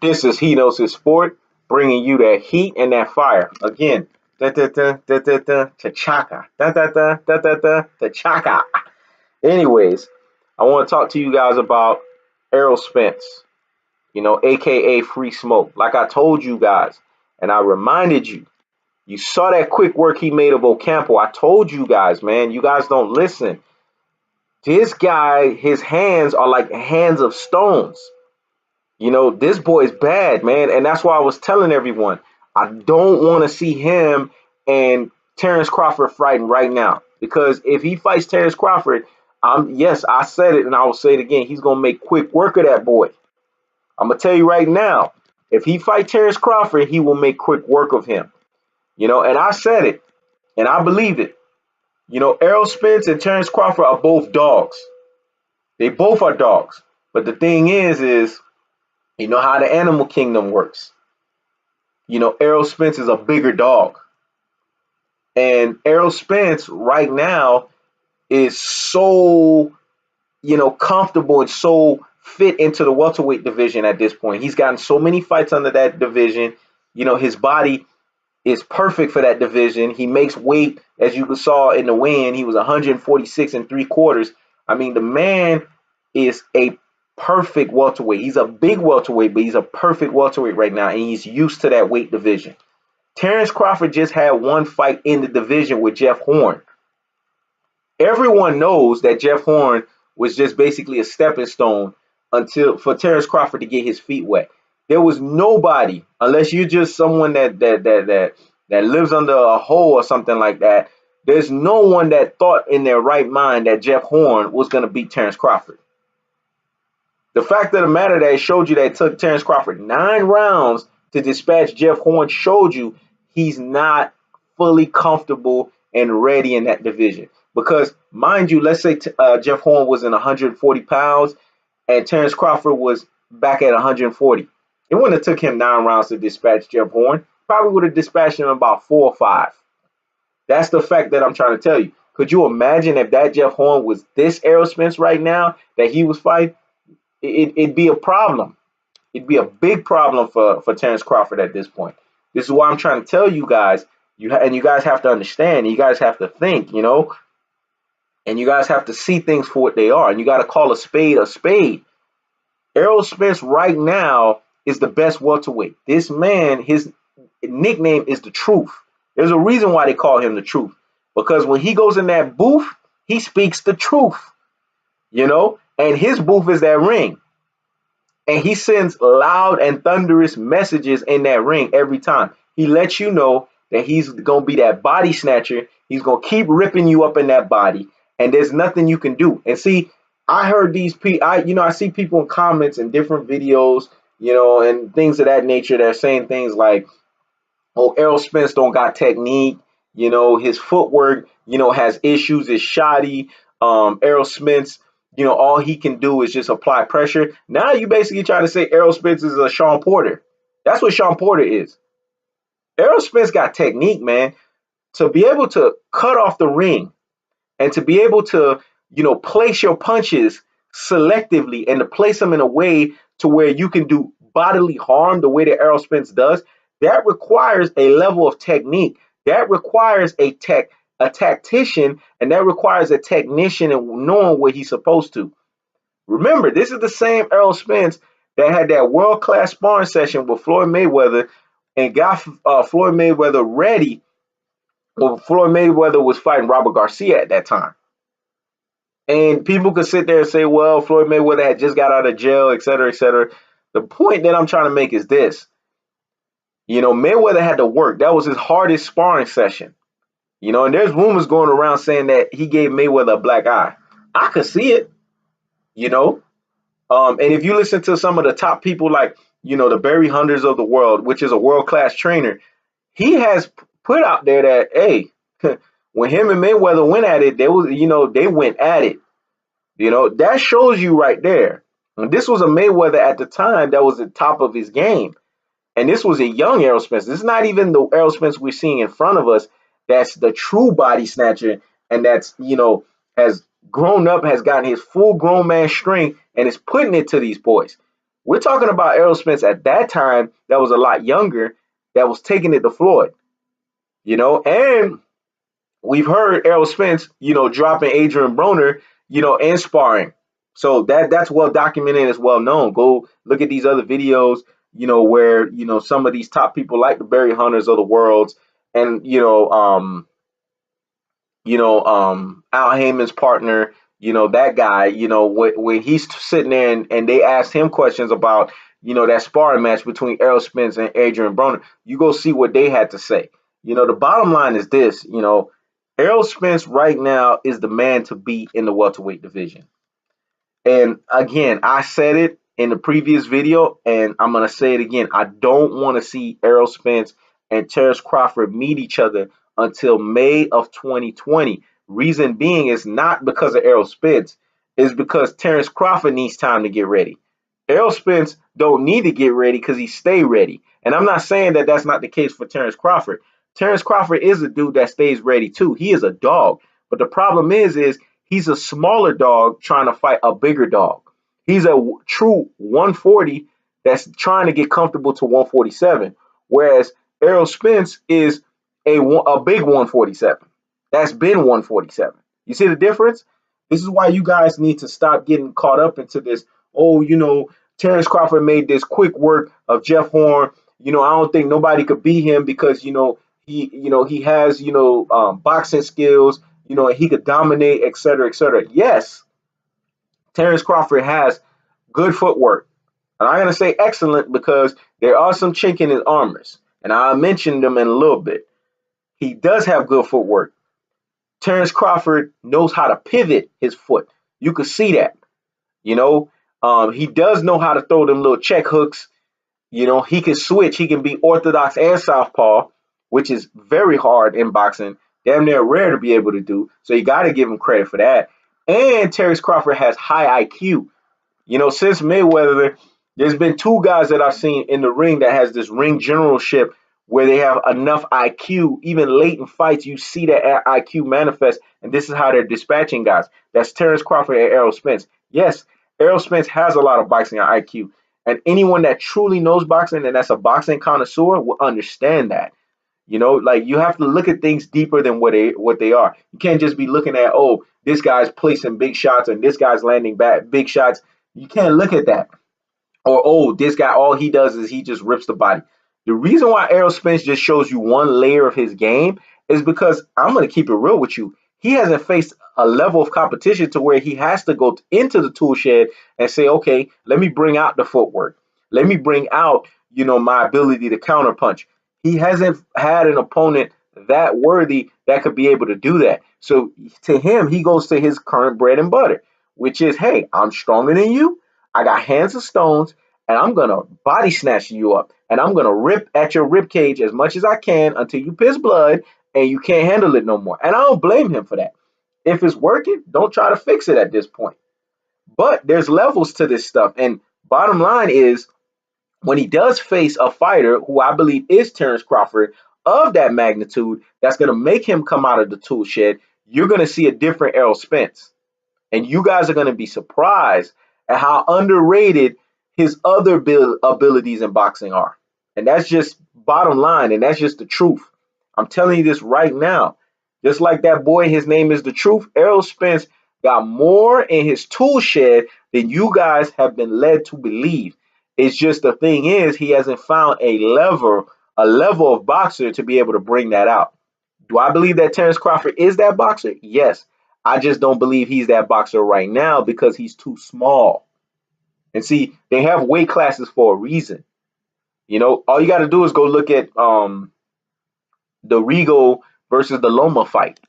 This is He Knows His Sport, bringing you that heat and that fire. Again, da da da da da da tachaka, da da da da da da tachaka. Anyways, I want to talk to you guys about Errol Spence, aka Free Smoke. Like I told you guys, and I reminded you, you saw that quick work he made of Ocampo. I told you guys, man, you guys don't listen. This guy, his hands are like hands of stones. This boy is bad, man. And that's why I was telling everyone, I don't want to see him and Terrence Crawford fighting right now. Because if he fights Terrence Crawford, yes, I said it and I will say it again. He's going to make quick work of that boy. I'm going to tell you right now, if he fights Terrence Crawford, he will make quick work of him. And I said it and I believe it. Errol Spence and Terrence Crawford are both dogs. They both are dogs. But the thing is, you know how the animal kingdom works. Errol Spence is a bigger dog. And Errol Spence right now is so, comfortable and so fit into the welterweight division at this point. He's gotten so many fights under that division. His body is perfect for that division. He makes weight, as you saw in the weigh-in. He was 146 and 3/4. I mean, the man is a perfect welterweight. He's a big welterweight, but he's a perfect welterweight right now, and he's used to that weight division. Terrence Crawford just had one fight in the division with Jeff Horn. Everyone knows that Jeff Horn was just basically a stepping stone for Terrence Crawford to get his feet wet. There was nobody, unless you're just someone that lives under a hole or something like that. There's no one that thought in their right mind that Jeff Horn was going to beat Terrence Crawford. The fact of the matter that it showed you that it took Terrence Crawford 9 rounds to dispatch Jeff Horn showed you he's not fully comfortable and ready in that division. Because, mind you, let's say Jeff Horn was in 140 pounds and Terrence Crawford was back at 140. It wouldn't have took him 9 rounds to dispatch Jeff Horn. Probably would have dispatched him in about 4 or 5. That's the fact that I'm trying to tell you. Could you imagine if that Jeff Horn was this Errol Spence right now that he was fighting? It'd be a problem. It'd be a big problem for Terrence Crawford at this point. This is why I'm trying to tell you guys. You guys have to understand. You guys have to think, and you guys have to see things for what they are. And you got to call a spade a spade. Errol Spence right now is the best welterweight. This man, his nickname is the Truth. There's a reason why they call him the Truth. Because when he goes in that booth, he speaks the truth. And his booth is that ring. And he sends loud and thunderous messages in that ring every time. He lets you know that he's going to be that body snatcher. He's going to keep ripping you up in that body. And there's nothing you can do. And see, I heard these people, I see people in comments and different videos, and things of that nature. They're saying things like, oh, Errol Spence don't got technique. His footwork, has issues, is shoddy. Errol Spence, all he can do is just apply pressure. Now you basically trying to say Errol Spence is a Sean Porter. That's what Sean Porter is. Errol Spence got technique, man. To be able to cut off the ring and to be able to, place your punches selectively and to place them in a way to where you can do bodily harm the way that Errol Spence does, that requires a level of technique. That requires a tactician, and that requires a technician and knowing what he's supposed to. Remember, this is the same Errol Spence that had that world-class sparring session with Floyd Mayweather and got Floyd Mayweather ready. Well, Floyd Mayweather was fighting Robert Garcia at that time. And people could sit there and say, well, Floyd Mayweather had just got out of jail, et cetera, et cetera. The point that I'm trying to make is this. Mayweather had to work. That was his hardest sparring session. And there's rumors going around saying that he gave Mayweather a black eye. I could see it, And if you listen to some of the top people like, the Barry Hunters of the world, which is a world-class trainer, he has put out there that, hey, when him and Mayweather went at it, they went at it. That shows you right there. And this was a Mayweather at the time that was the top of his game. And this was a young Errol Spence. This is not even the Errol Spence we're seeing in front of us. That's the true body snatcher. And that's, has grown up, has gotten his full grown man strength and is putting it to these boys. We're talking about Errol Spence at that time that was a lot younger, that was taking it to Floyd, and we've heard Errol Spence, dropping Adrian Broner, in sparring. So that's well documented and is well known. Go look at these other videos, where some of these top people like the Barry Hunters of the worlds, and Al Heyman's partner, that guy, when he's sitting there and they asked him questions about, that sparring match between Errol Spence and Adrian Broner, you go see what they had to say. The bottom line is this, Errol Spence right now is the man to beat in the welterweight division. And again, I said it in the previous video, and I'm going to say it again. I don't want to see Errol Spence and Terrence Crawford meet each other until May of 2020. Reason being is not because of Errol Spence, it's because Terrence Crawford needs time to get ready. Errol Spence don't need to get ready because he stay ready. And I'm not saying that that's not the case for Terrence Crawford. Terrence Crawford is a dude that stays ready too. He is a dog. But the problem is he's a smaller dog trying to fight a bigger dog. He's a true 140 that's trying to get comfortable to 147, whereas Errol Spence is a big 147 that's been 147. You see the difference? This is why you guys need to stop getting caught up into this. Oh, Terrence Crawford made this quick work of Jeff Horn. I don't think nobody could beat him because he has boxing skills. And he could dominate, et cetera, et cetera. Yes, Terrence Crawford has good footwork. And I'm going to say excellent because there are some chink in his armors. And I'll mention them in a little bit. He does have good footwork. Terrence Crawford knows how to pivot his foot. You could see that. He does know how to throw them little check hooks. He can switch. He can be orthodox and southpaw, which is very hard in boxing. Damn near rare to be able to do. So you got to give him credit for that. And Terrence Crawford has high IQ. Since Mayweather, there's been two guys that I've seen in the ring that has this ring generalship where they have enough IQ. Even late in fights, you see that IQ manifest, and this is how they're dispatching guys. That's Terrence Crawford and Errol Spence. Yes, Errol Spence has a lot of boxing IQ, and anyone that truly knows boxing and that's a boxing connoisseur will understand that. You have to look at things deeper than what they are. You can't just be looking at, oh, this guy's placing big shots and this guy's landing big shots. You can't look at that. Or, oh, this guy, all he does is he just rips the body. The reason why Errol Spence just shows you one layer of his game is because I'm going to keep it real with you. He hasn't faced a level of competition to where he has to go into the tool shed and say, okay, let me bring out the footwork. Let me bring out, my ability to counterpunch. He hasn't had an opponent that worthy that could be able to do that. So to him, he goes to his current bread and butter, which is, hey, I'm stronger than you. I got hands of stones, and I'm going to body snatch you up. And I'm going to rip at your rib cage as much as I can until you piss blood and you can't handle it no more. And I don't blame him for that. If it's working, don't try to fix it at this point. But there's levels to this stuff. And bottom line is, when he does face a fighter who I believe is Terrence Crawford of that magnitude, that's going to make him come out of the tool shed, you're going to see a different Errol Spence. And you guys are going to be surprised at how underrated his other abilities in boxing are. And that's just bottom line, and that's just the truth. I'm telling you this right now. Just like that boy, his name is The Truth, Errol Spence got more in his tool shed than you guys have been led to believe. It's just the thing is, he hasn't found a level of boxer to be able to bring that out. Do I believe that Terrence Crawford is that boxer? Yes. I just don't believe he's that boxer right now because he's too small. And see, they have weight classes for a reason. All you got to do is go look at the Rigo versus the Loma fight.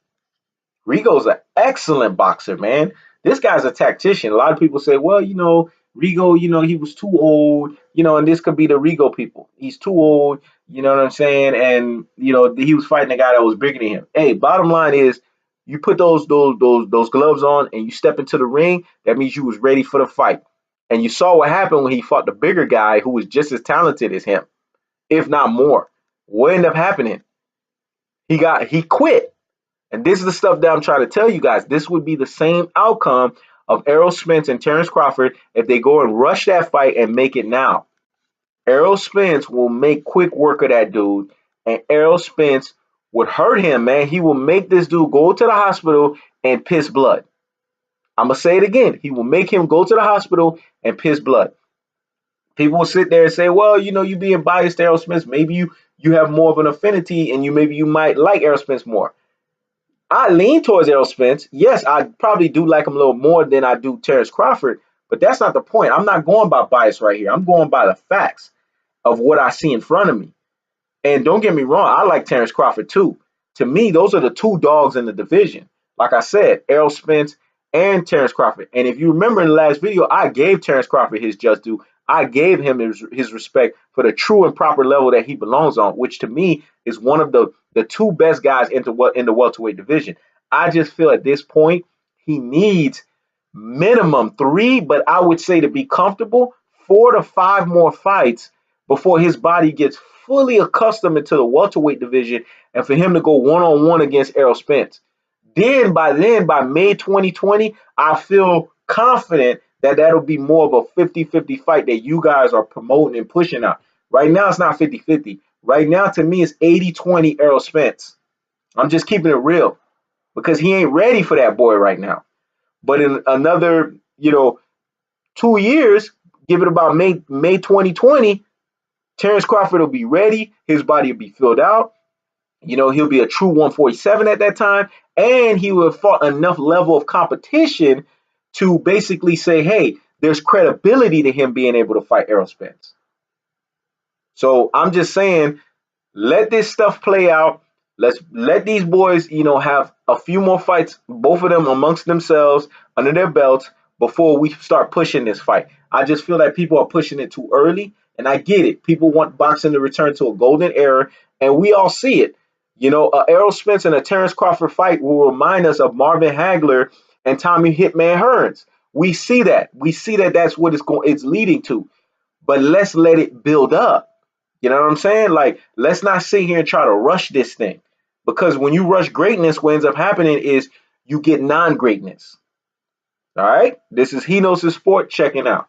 Rigo's an excellent boxer, man. This guy's a tactician. A lot of people say, well, Rigo, he was too old, and this could be the Rigo people. He's too old, you know what I'm saying? And, he was fighting a guy that was bigger than him. Hey, bottom line is, you put those gloves on and you step into the ring, that means you was ready for the fight. And you saw what happened when he fought the bigger guy who was just as talented as him, if not more. What ended up happening? He quit. And this is the stuff that I'm trying to tell you guys. This would be the same outcome of Errol Spence and Terrence Crawford if they go and rush that fight and make it now. Errol Spence will make quick work of that dude, and Errol Spence would hurt him, man. He will make this dude go to the hospital and piss blood. I'm going to say it again. He will make him go to the hospital and piss blood. People will sit there and say, well, you know, you being biased to Errol Spence. Maybe you have more of an affinity and maybe you might like Errol Spence more. I lean towards Errol Spence. Yes, I probably do like him a little more than I do Terrence Crawford, but that's not the point. I'm not going by bias right here. I'm going by the facts of what I see in front of me. And don't get me wrong, I like Terrence Crawford too. To me, those are the two dogs in the division. Like I said, Errol Spence and Terrence Crawford. And if you remember in the last video, I gave Terrence Crawford his just due. I gave him his respect for the true and proper level that he belongs on, which to me is one of the two best guys in the welterweight division. I just feel at this point he needs minimum 3, but I would say to be comfortable, 4 to 5 more fights before his body gets fully accustomed to the welterweight division and for him to go one-on-one against Errol Spence. Then by May 2020, I feel confident that that'll be more of a 50-50 fight that you guys are promoting and pushing out. Right now, it's not 50-50. Right now, to me, it's 80-20 Errol Spence. I'm just keeping it real because he ain't ready for that boy right now. But in another, 2 years, give it about May 2020, Terrence Crawford will be ready. His body will be filled out. He'll be a true 147 at that time, and he will have fought enough level of competition to basically say, hey, there's credibility to him being able to fight Errol Spence. So I'm just saying, let this stuff play out. Let's let these boys, have a few more fights, both of them amongst themselves, under their belts, before we start pushing this fight. I just feel like people are pushing it too early, and I get it. People want boxing to return to a golden era, and we all see it. Errol Spence and a Terrence Crawford fight will remind us of Marvin Hagler and Tommy Hitman Hearns. We see that. We see that that's what it's leading to. But let's let it build up. You know what I'm saying? Like, let's not sit here and try to rush this thing. Because when you rush greatness, what ends up happening is you get non-greatness. All right? This is He Knows His Sport checking out.